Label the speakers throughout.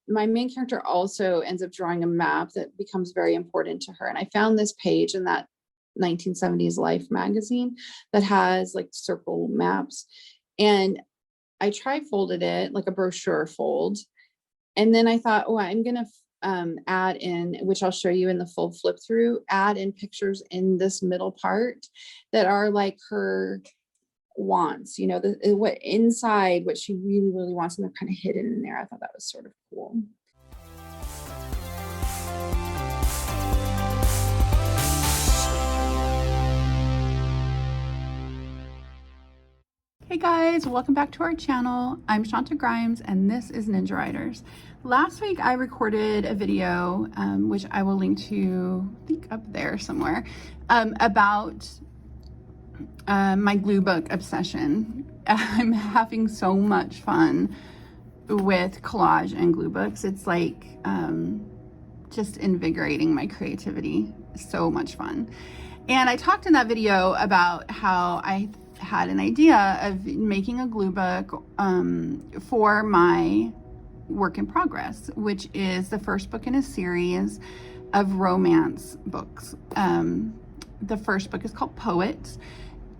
Speaker 1: my main character also ends up drawing a map that becomes very important to her. And I found this page in that 1970s Life magazine that has like circle maps. And I tri-folded it like a brochure fold. And then I thought, oh, I'm going to add in, which I'll show you in the full flip through, add in pictures in this middle part that are like her wants, you know, what inside, what she really, really wants, and they're kind of hidden in there. I thought that was sort of cool.
Speaker 2: Hey guys, welcome back to our channel. I'm Shaunta Grimes and this is Ninja Riders. Last week I recorded a video, which I will link to, I think up there somewhere, about my glue book obsession. I'm having so much fun with collage and glue books. It's like just invigorating my creativity. So much fun. And I talked in that video about how I had an idea of making a glue book for my work in progress, which is the first book in a series of romance books. The first book is called Poet,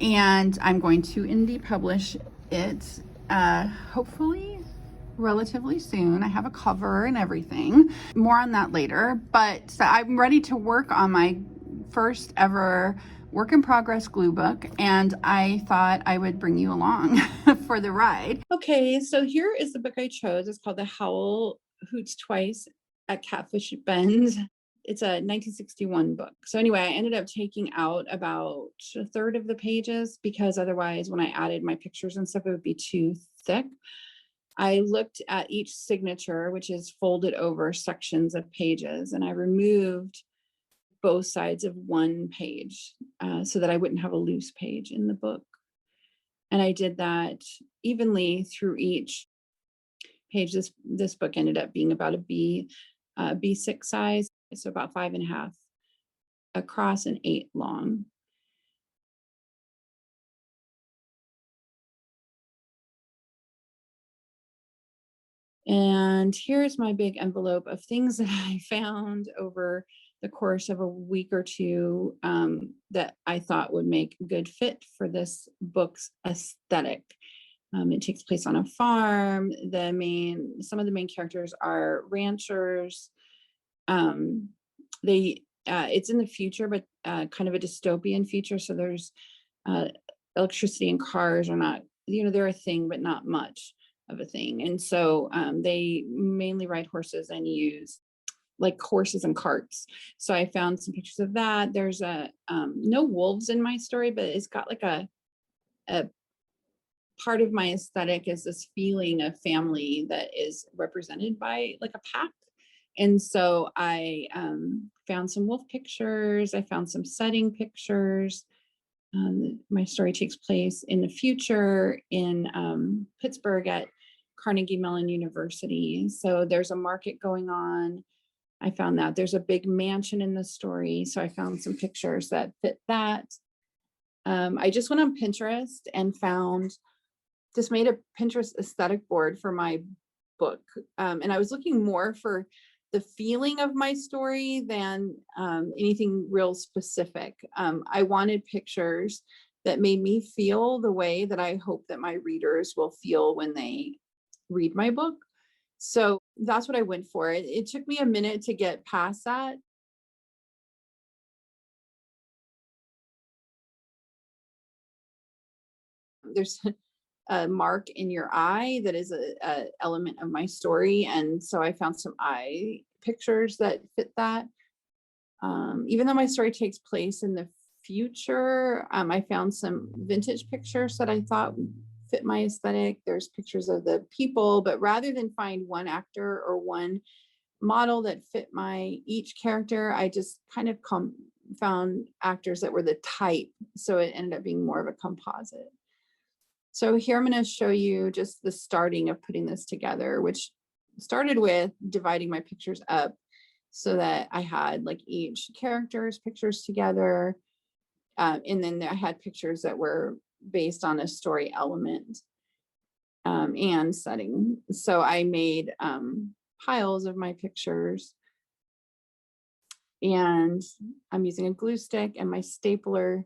Speaker 2: and I'm going to indie publish it hopefully relatively soon. I have a cover and everything. More on that later, but I'm ready to work on my first ever work in progress glue book, and I thought I would bring you along for the ride. Okay, so here is the book I chose. It's called The Howl Hoots Twice at Catfish Bend. It's a 1961 book. So anyway, I ended up taking out about a third of the pages because otherwise when I added my pictures and stuff, it would be too thick. I looked at each signature, which is folded over sections of pages, and I removed both sides of one page so that I wouldn't have a loose page in the book. And I did that evenly through each page. This book ended up being about a B6 size, so about 5.5 across and 8 long. And here's my big envelope of things that I found over the course of a week or two that I thought would make a good fit for this book's aesthetic. It takes place on a farm. Some of the main characters are ranchers. It's in the future, but kind of a dystopian future. So there's electricity and cars are not, they're a thing, but not much of a thing. And so they mainly ride horses and use like horses and carts. So I found some pictures of that. There's no wolves in my story, but it's got like a part of my aesthetic is this feeling of family that is represented by like a pack. And so I found some wolf pictures. I found some setting pictures. My story takes place in the future in Pittsburgh at Carnegie Mellon University. So there's a market going on. I found that there's a big mansion in the story. So I found some pictures that fit that. I just went on Pinterest and just made a Pinterest aesthetic board for my book. And I was looking more for the feeling of my story than anything real specific. I wanted pictures that made me feel the way that I hope that my readers will feel when they read my book. So that's what I went for. It took me a minute to get past that. There's a mark in your eye that is a element of my story. And so I found some eye pictures that fit that. Even though my story takes place in the future, I found some vintage pictures that I thought fit my aesthetic. There's pictures of the people, but rather than find one actor or one model that fit each character, I just kind of found actors that were the type. So it ended up being more of a composite. So here I'm going to show you just the starting of putting this together, which started with dividing my pictures up so that I had like each character's pictures together. And then I had pictures that were based on a story element and setting. So I made
Speaker 1: piles of my pictures. And I'm using a glue stick and my stapler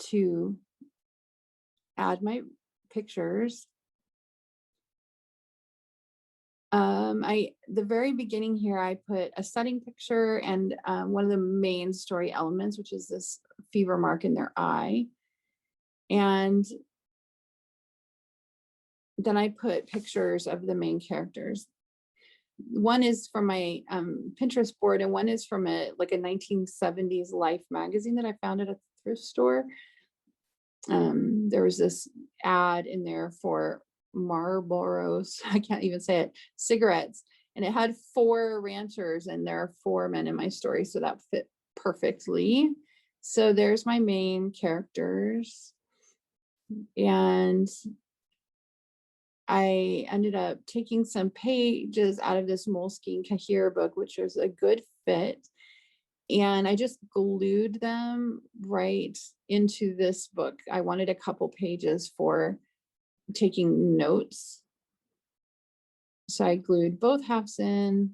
Speaker 1: to add my pictures. The very beginning here, I put a setting picture and one of the main story elements, which is this fever mark in their eye. And then I put pictures of the main characters. One is from my Pinterest board, and one is from a 1970s Life magazine that I found at a thrift store. There was this ad in there for Marlboro's, I can't even say it, cigarettes, and it had 4 ranchers, and there are 4 men in my story, so that fit perfectly. So there's my main characters, and I ended up taking some pages out of this Moleskine Kahir book, which was a good fit. And I just glued them right into this book. I wanted a couple pages for taking notes. So I glued both halves in.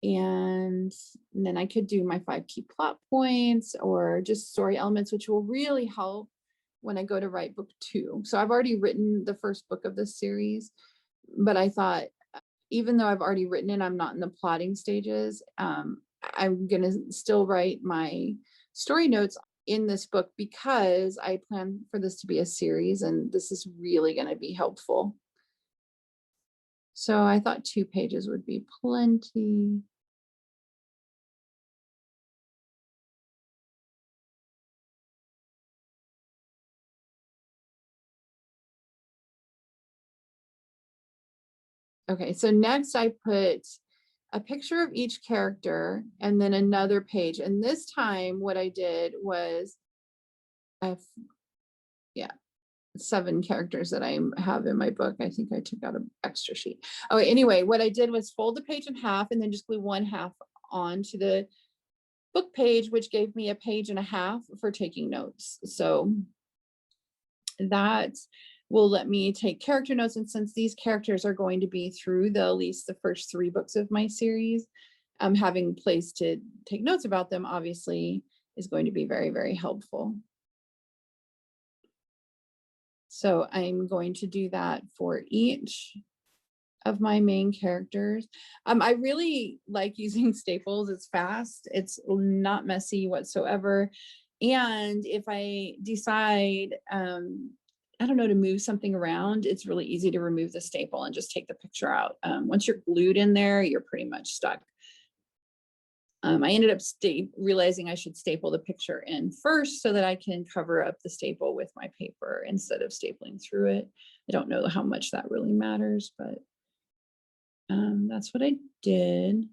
Speaker 1: And then I could do my 5 key plot points or just story elements, which will really help when I go to write book 2. So I've already written the first book of this series, but I thought, even though I've already written it, I'm not in the plotting stages. I'm going to still write my story notes in this book because I plan for this to be a series, and this is really going to be helpful. So I thought 2 pages would be plenty. Okay, so next I put a picture of each character and then another page. And this time what I did was, yeah, 7 characters that I have in my book. I think I took out an extra sheet. Oh, anyway, what I did was fold the page in half and then just glue 1/2 onto the book page, which gave me a page and a half for taking notes. So that will let me take character notes. And since these characters are going to be through at least the first 3 books of my series, having a place to take notes about them obviously is going to be very, very helpful. So I'm going to do that for each of my main characters. I really like using staples. It's fast. It's not messy whatsoever. And if I decide, I don't know, to move something around, it's really easy to remove the staple and just take the picture out. Once you're glued in there, you're pretty much stuck. I ended up realizing I should staple the picture in first so that I can cover up the staple with my paper instead of stapling through it. I don't know how much that really matters, but that's what I did.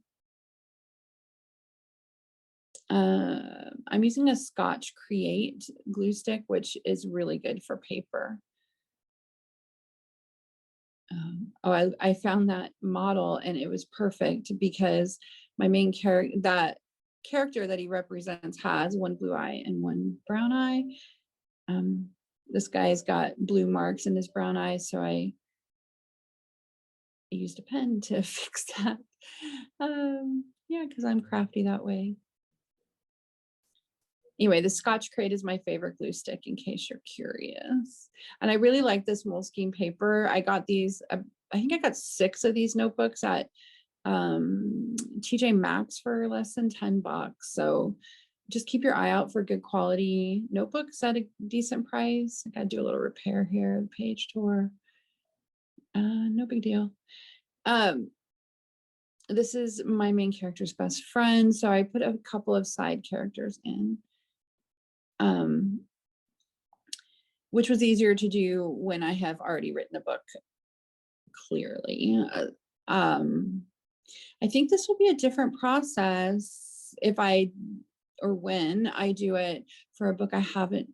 Speaker 1: I'm using a Scotch Create glue stick, which is really good for paper. I found that model and it was perfect because my main character, that character that he represents, has 1 blue eye and 1 brown eye. This guy's got blue marks in his brown eye, so I used a pen to fix that. Yeah, because I'm crafty that way. Anyway, the Scotch Crate is my favorite glue stick, in case you're curious. And I really like this Moleskine paper. I got these, I think I got 6 of these notebooks at TJ Maxx for less than $10. So just keep your eye out for good quality notebooks at a decent price. I gotta do a little repair here. The page tore. No big deal. This is my main character's best friend. So I put a couple of side characters in. Which was easier to do when I have already written the book clearly. I think this will be a different process when I do it for a book I haven't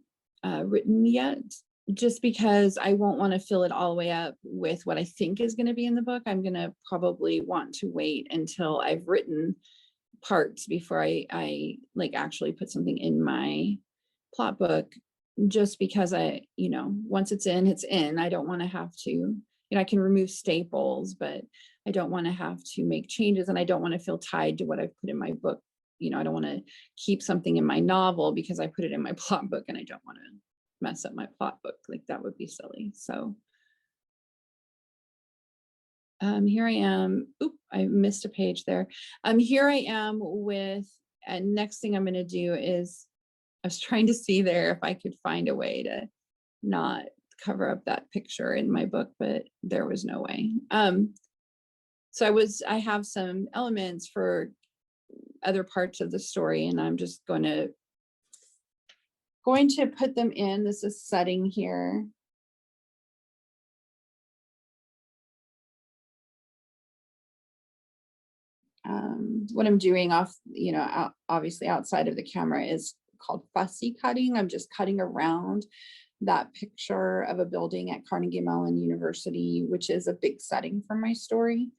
Speaker 1: written yet, just because I won't want to fill it all the way up with what I think is going to be in the book. I'm going to probably want to wait until I've written parts before I actually put something in my plot book, just because once it's in, it's in. I don't want to have to I can remove staples, but I don't want to have to make changes, and I don't want to feel tied to what I've put in my book. I don't want to keep something in my novel because I put it in my plot book, and I don't want to mess up my plot book. Like, that would be silly. So here I am. Oop, I missed a page there. Here I am with, and next thing I'm going to do is, I was trying to see there if I could find a way to not cover up that picture in my book, but there was no way. So I have some elements for other parts of the story, and I'm just going to put them in. This is setting here. What I'm doing obviously outside of the camera is called fussy cutting. I'm just cutting around that picture of a building at Carnegie Mellon University, which is a big setting for my story.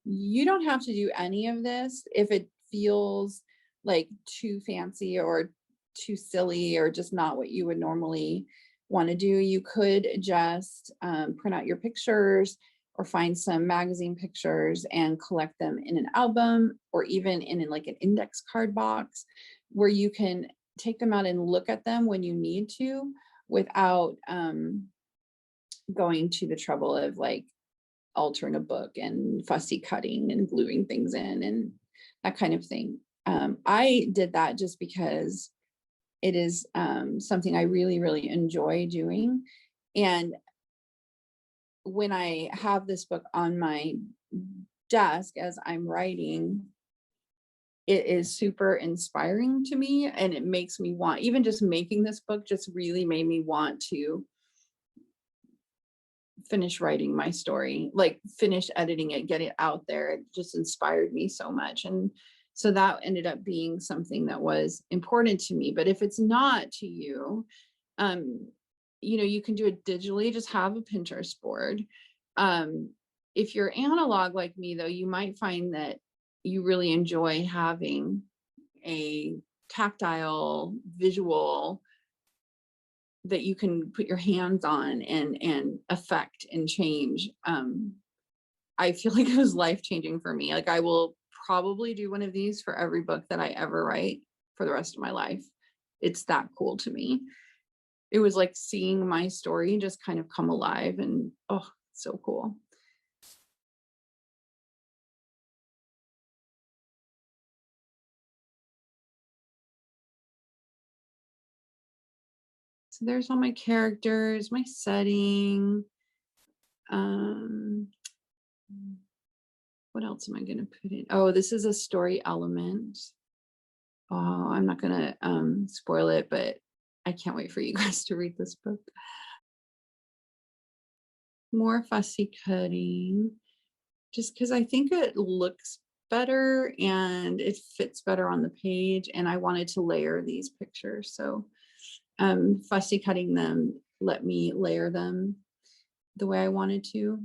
Speaker 1: You don't have to do any of this if it feels like too fancy or too silly or just not what you would normally want to do. You could just print out your pictures or find some magazine pictures and collect them in an album, or even in like an index card box where you can take them out and look at them when you need to, without going to the trouble of like altering a book and fussy cutting and gluing things in and that kind of thing. I did that just because it is something I really, really enjoy doing. And when I have this book on my desk as I'm writing, it is super inspiring to me, and it makes me want, even just making this book just really made me want to finish writing my story, like finish editing it, get it out there. It just inspired me so much. And so that ended up being something that was important to me. But if it's not to you, you can do it digitally, just have a Pinterest board. If you're analog like me, though, you might find that you really enjoy having a tactile visual that you can put your hands on and affect and change. I feel like it was life-changing for me. Like, I will probably do one of these for every book that I ever write for the rest of my life. It's that cool to me. It was like seeing my story just kind of come alive, and oh, so cool. So there's all my characters, my setting. What else am I going to put in? Oh, this is a story element. Oh, I'm not going to spoil it, but I can't wait for you guys to read this book. More fussy cutting, just because I think it looks better and it fits better on the page, and I wanted to layer these pictures. So fussy cutting them let me layer them the way I wanted to.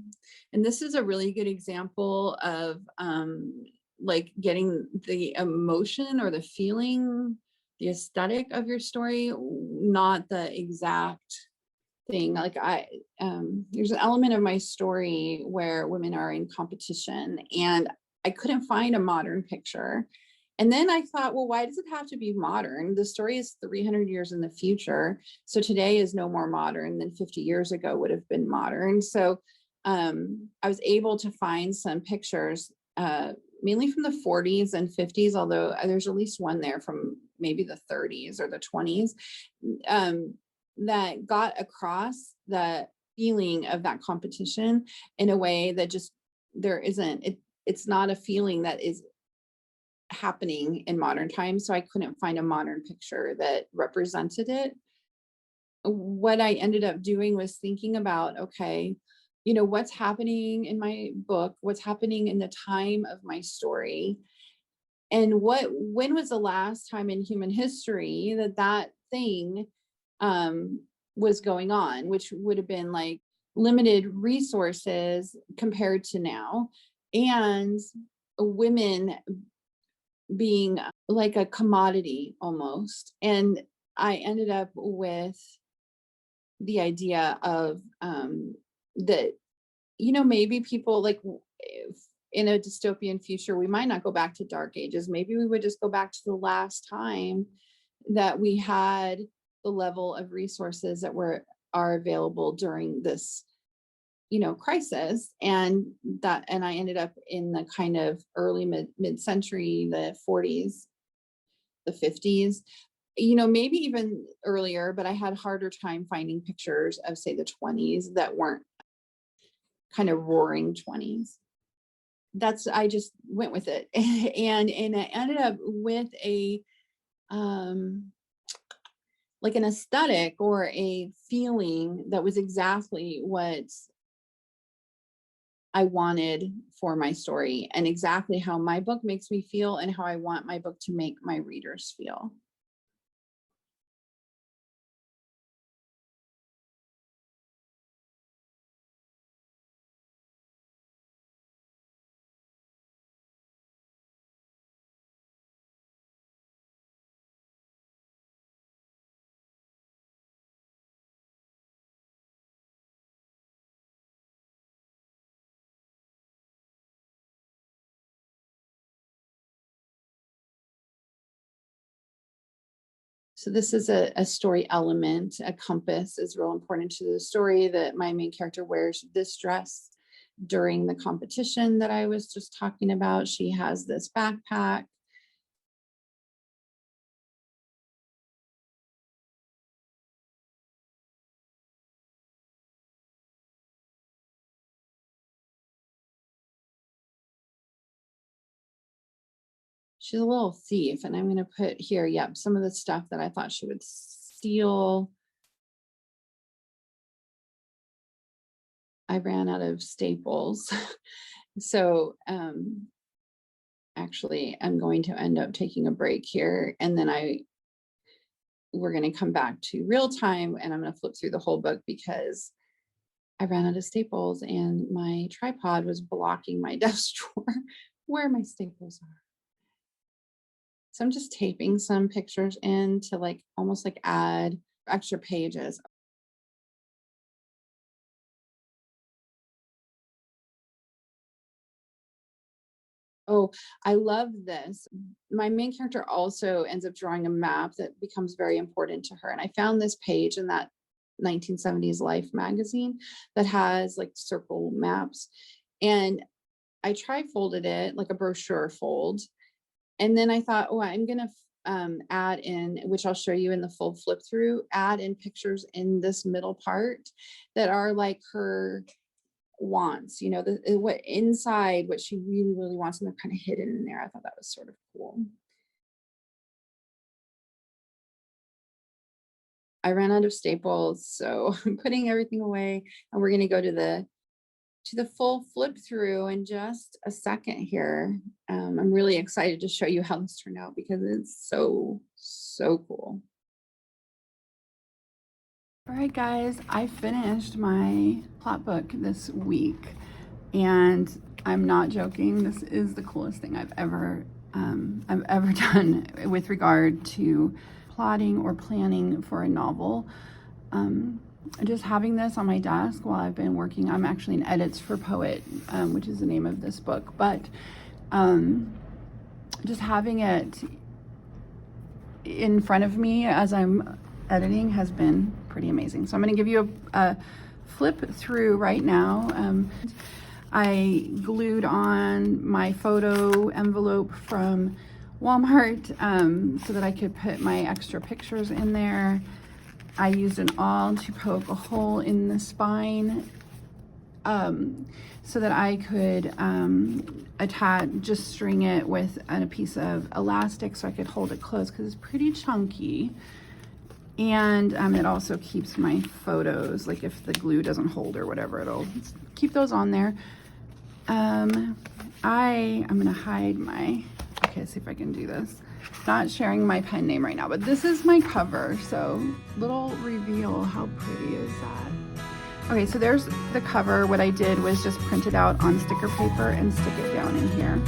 Speaker 1: And this is a really good example of like getting the emotion or the feeling, the aesthetic of your story, not the exact thing. Like there's an element of my story where women are in competition, and I couldn't find a modern picture. And then I thought, well, why does it have to be modern? The story is 300 years in the future. So today is no more modern than 50 years ago would have been modern. So I was able to find some pictures, mainly from the 40s and 50s, although there's at least one there from maybe the 30s or the 20s, that got across the feeling of that competition in a way that just it's not a feeling that is happening in modern times. So I couldn't find a modern picture that represented it. What I ended up doing was thinking about, okay, what's happening in my book, what's happening in the time of my story, and when was the last time in human history that thing was going on, which would have been like limited resources compared to now, and women being like a commodity almost. And I ended up with the idea of that, maybe people like if in a dystopian future, we might not go back to dark ages. Maybe we would just go back to the last time that we had the level of resources that are available during this, crisis. And I ended up in the kind of early mid-century, the 40s, the 50s, maybe even earlier, but I had a harder time finding pictures of, say, the 20s that weren't kind of roaring 20s. I just went with it. and I ended up with a like an aesthetic or a feeling that was exactly what I wanted for my story, and exactly how my book makes me feel and how I want my book to make my readers feel. So this is a story element. A compass is real important to the story. That my main character wears this dress during the competition that I was just talking about. She has this backpack. She's a little thief, and I'm going to put here, yep, some of the stuff that I thought she would steal. I ran out of staples. So actually, I'm going to end up taking a break here, and then we're going to come back to real time, and I'm going to flip through the whole book because I ran out of staples and my tripod was blocking my desk drawer where my staples are. So I'm just taping some pictures in to like almost like add extra pages. Oh, I love this. My main character also ends up drawing a map that becomes very important to her. And I found this page in that 1970s Life magazine that has like circle maps. And I tri-folded it like a brochure fold. And then I thought, oh, I'm going to add in, which I'll show you in the full flip through, add in pictures in this middle part that are like her wants, what inside, what she really, really wants, and they're kind of hidden in there. I thought that was sort of cool. I ran out of staples, so I'm putting everything away, and we're going to go to the full flip through in just a second here. I'm really excited to show you how this turned out because it's so cool.
Speaker 2: All right, guys, I finished my plot book this week, and I'm not joking. This is the coolest thing I've ever done with regard to plotting or planning for a novel. Just having this on my desk while I've been working. I'm actually in edits for Poet, which is the name of this book, but just having it in front of me as I'm editing has been pretty amazing. So I'm going to give you a flip through right now. I glued on my photo envelope from Walmart so that I could put my extra pictures in there. I used an awl to poke a hole in the spine so that I could just string it with a piece of elastic so I could hold it closed because it's pretty chunky. And it also keeps my photos, like if the glue doesn't hold or whatever, it'll keep those on there. I'm gonna hide okay, see if I can do this. Not sharing my pen name right now, but this is my cover. So little reveal, how pretty is that? Okay, so there's the cover. What I did was just print it out on sticker paper and stick it down in here.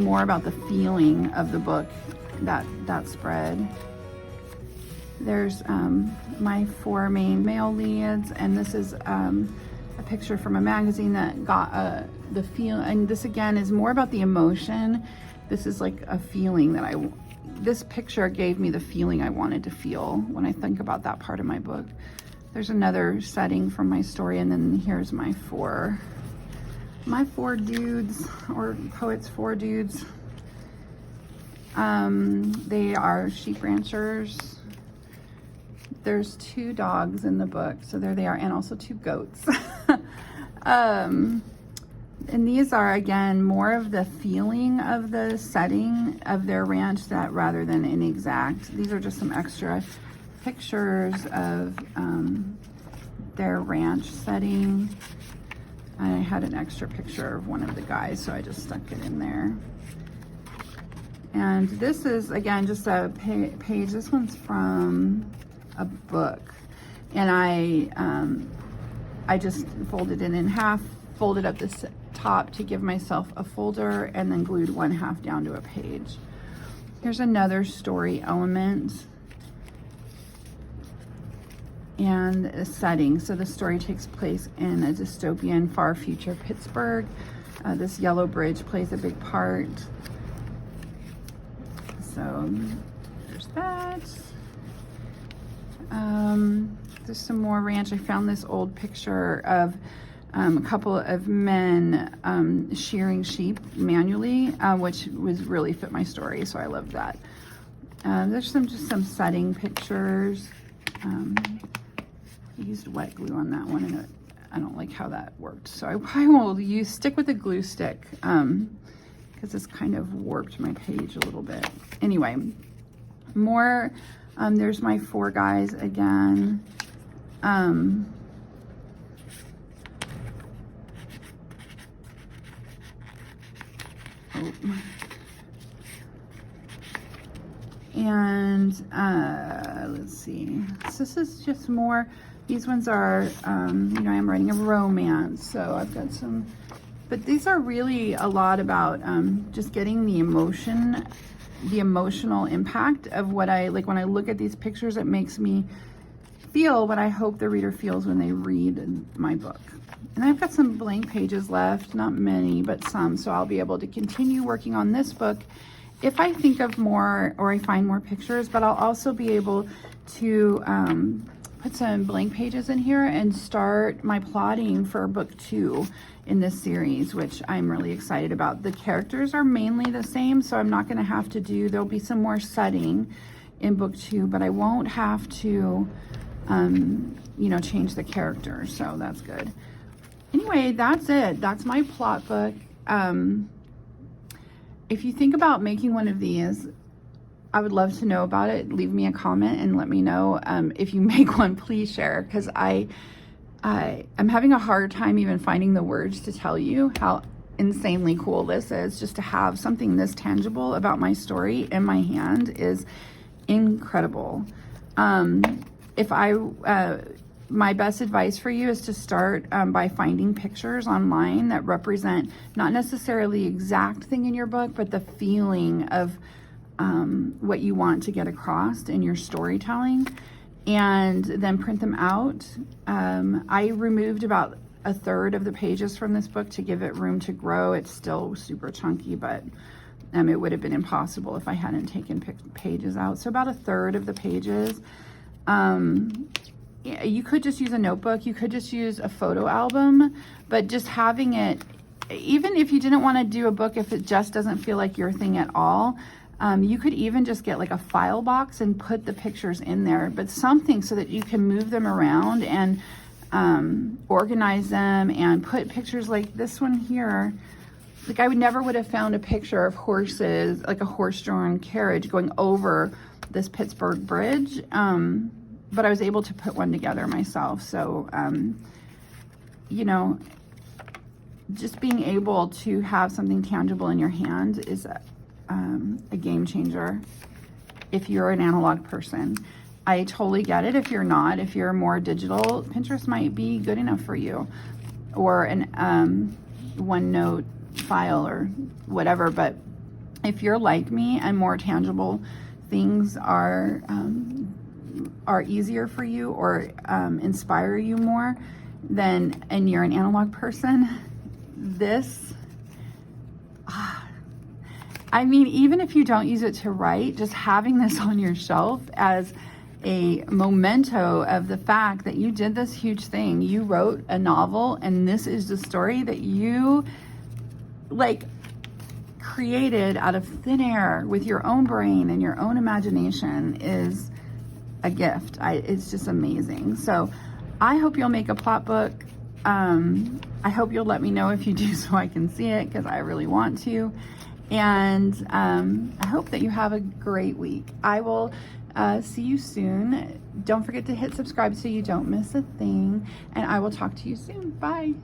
Speaker 2: more about the feeling of the book, that spread. There's my 4 main male leads, and this is a picture from a magazine that got the feel, and this again is more about the emotion. This is like a feeling that this picture gave me the feeling I wanted to feel when I think about that part of my book. There's another setting from my story, and then here's my four dudes, or poets 4 dudes. They are sheep ranchers. There's 2 dogs in the book, so there they are, and also 2 goats. And these are, again, more of the feeling of the setting of their ranch, that rather than an exact. These are just some extra pictures of their ranch setting. I had an extra picture of one of the guys, so I just stuck it in there. And this is, again, just a page. This one's from a book, and I just folded it in half, folded up this top to give myself a folder, and then glued 1/2 down to a page. Here's another story element and a setting. So the story takes place in a dystopian far future Pittsburgh. This yellow bridge plays a big part. So there's that. There's some more ranch. I found this old picture of a couple of men shearing sheep manually, which was really fit my story, so I loved that. There's just some setting pictures. I used wet glue on that one, and I don't like how that worked, so I will stick with the glue stick, because it's kind of warped my page a little bit. Anyway, more. There's my 4 guys again. And let's see. So this is just more. These ones are, you know, I'm writing a romance, so I've got some. But these are really a lot about just getting the emotion, the emotional impact of what I like. When I look at these pictures, it makes me feel what I hope the reader feels when they read my book. And I've got some blank pages left, not many, but some, so I'll be able to continue working on this book if I think of more or I find more pictures, but I'll also be able to put some blank pages in here and start my plotting for book 2 in this series, which I'm really excited about. The characters are mainly the same, so I'm not going to have to there'll be some more setting in book 2, but I won't have to, you know, change the characters, so that's good. Anyway, that's it. That's my plot book. If you think about making one of these, I would love to know about it. Leave me a comment and let me know. If you make one, please share, because I'm having a hard time even finding the words to tell you how insanely cool this is. Just to have something this tangible about my story in my hand is incredible. My best advice for you is to start by finding pictures online that represent not necessarily the exact thing in your book, but the feeling of what you want to get across in your storytelling, and then print them out. I removed about 1/3 of the pages from this book to give it room to grow. It's still super chunky, but it would have been impossible if I hadn't taken pages out. So about 1/3 of the pages. You could just use a notebook, you could just use a photo album, but just having it, even if you didn't want to do a book, if it just doesn't feel like your thing at all, you could even just get like a file box and put the pictures in there, but something so that you can move them around and organize them and put pictures like this one here. Like I never would have found a picture of horses, like a horse-drawn carriage going over this Pittsburgh bridge. But I was able to put one together myself. So, you know, just being able to have something tangible in your hand is a game changer if you're an analog person. I totally get it if you're not. If you're more digital, Pinterest might be good enough for you, or an OneNote file or whatever. But If you're like me and more tangible things are easier for you or inspire you more, then, and you're an analog person, this, I mean, even if you don't use it to write, just having this on your shelf as a memento of the fact that you did this huge thing. You wrote a novel, and this is the story that you like created out of thin air with your own brain and your own imagination is a gift. It's just amazing. So I hope you'll make a plot book. I hope you'll let me know if you do so I can see it, because I really want to. And I hope that you have a great week. I will see you soon. Don't forget to hit subscribe so you don't miss a thing. And I will talk to you soon. Bye.